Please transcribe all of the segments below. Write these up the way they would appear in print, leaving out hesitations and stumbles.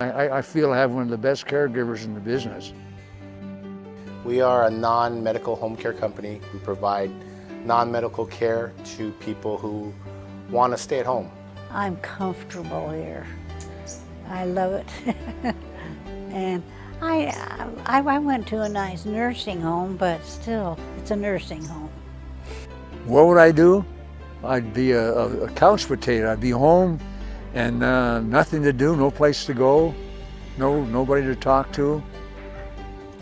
I feel I have one of the best caregivers in the business. We are a non-medical home care company. We provide non-medical care to people who want to stay at home. I'm comfortable here. I love it. And I went to a nice nursing home, but still, it's a nursing home. What would I do? I'd be a couch potato. I'd be home and nothing to do, no place to go, nobody to talk to.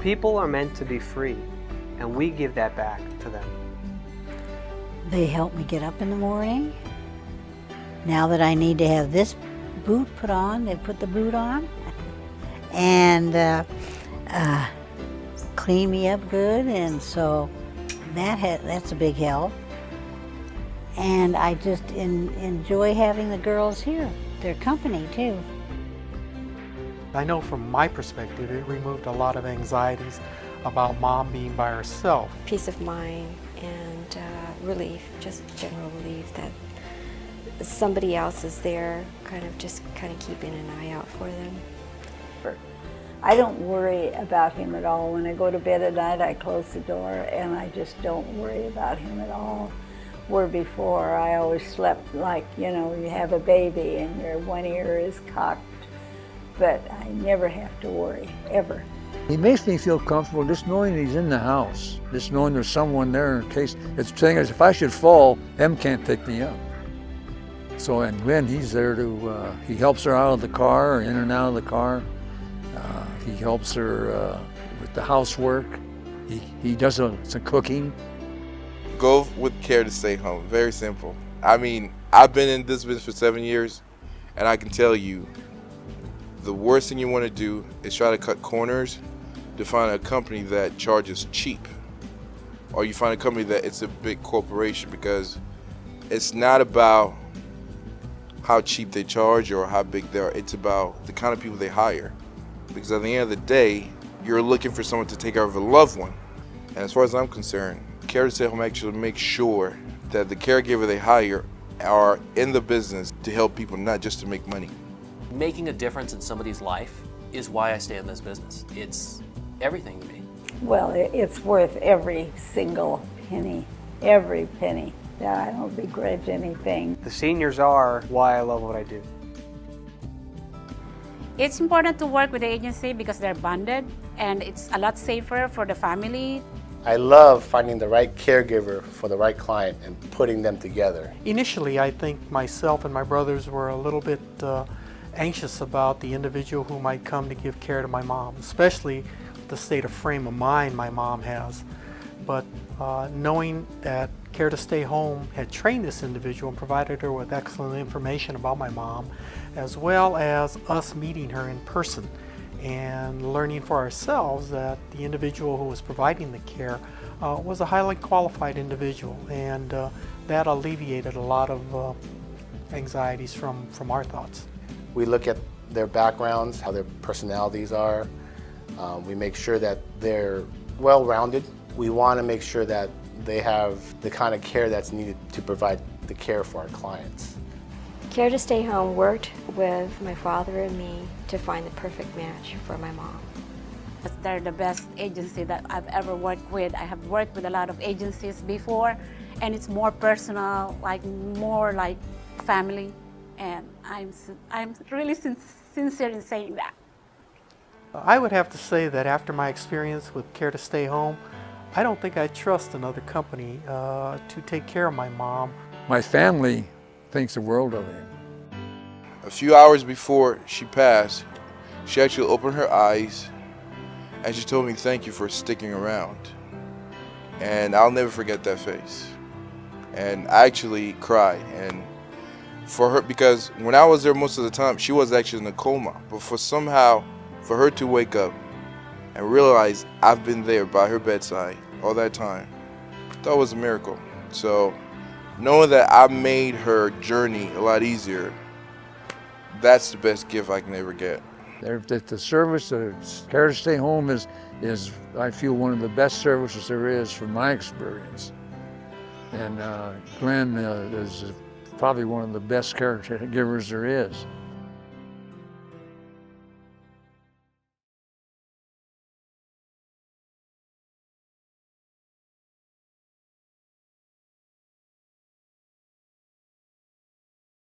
People are meant to be free, and we give that back to them. They help me get up in the morning. Now that I need to have this boot put on, they put the boot on. And clean me up good, and so that's a big help. And I just enjoy having the girls here, their company too. I know from my perspective, it removed a lot of anxieties about Mom being by herself. Peace of mind and relief, just general relief that somebody else is there, kind of keeping an eye out for them. I don't worry about him at all. When I go to bed at night, I close the door and I just don't worry about him at all. Where before, I always slept like, you have a baby and your one ear is cocked, but I never have to worry, ever. He makes me feel comfortable just knowing he's in the house, just knowing there's someone there in case. The thing is, if I should fall, them can't pick me up. So, and Glenn, he's there to, he helps her out of the car, in and out of the car. He helps her with the housework. He does some cooking. Go with care to stay home. Very simple. I mean, I've been in this business for 7 years, and I can tell you, the worst thing you want to do is try to cut corners to find a company that charges cheap, or you find a company that it's a big corporation, because it's not about how cheap they charge or how big they are. It's about the kind of people they hire. Because at the end of the day, you're looking for someone to take care of a loved one. And as far as I'm concerned, Care to Stay Home actually makes sure that the caregiver they hire are in the business to help people, not just to make money. Making a difference in somebody's life is why I stay in this business. It's everything to me. Well, it's worth every single penny, every penny. I don't begrudge anything. The seniors are why I love what I do. It's important to work with the agency because they're bonded and it's a lot safer for the family. I love finding the right caregiver for the right client and putting them together. Initially, I think myself and my brothers were a little bit anxious about the individual who might come to give care to my mom, especially the state of frame of mind my mom has. But knowing that Care to Stay Home had trained this individual and provided her with excellent information about my mom, as well as us meeting her in person and learning for ourselves that the individual who was providing the care was a highly qualified individual, and that alleviated a lot of anxieties from our thoughts. We look at their backgrounds, how their personalities are. We make sure that they're well-rounded. We want to make sure that they have the kind of care that's needed to provide the care for our clients. Care to Stay Home worked with my father and me to find the perfect match for my mom. They're the best agency that I've ever worked with. I have worked with a lot of agencies before, and it's more personal, more like family, and I'm really sincere in saying that. I would have to say that after my experience with Care to Stay Home, I don't think I trust another company to take care of my mom. My family thinks the world of him. A few hours before she passed, she actually opened her eyes and she told me thank you for sticking around. And I'll never forget that face. And I actually cried. And for her, because when I was there most of the time, she was actually in a coma. But for her to wake up and realize I've been there by her bedside all that time, that was a miracle. So knowing that I made her journey a lot easier, that's the best gift I can ever get. The service, the Care to Stay Home is, I feel, one of the best services there is from my experience. And Glenn is probably one of the best caregivers there is.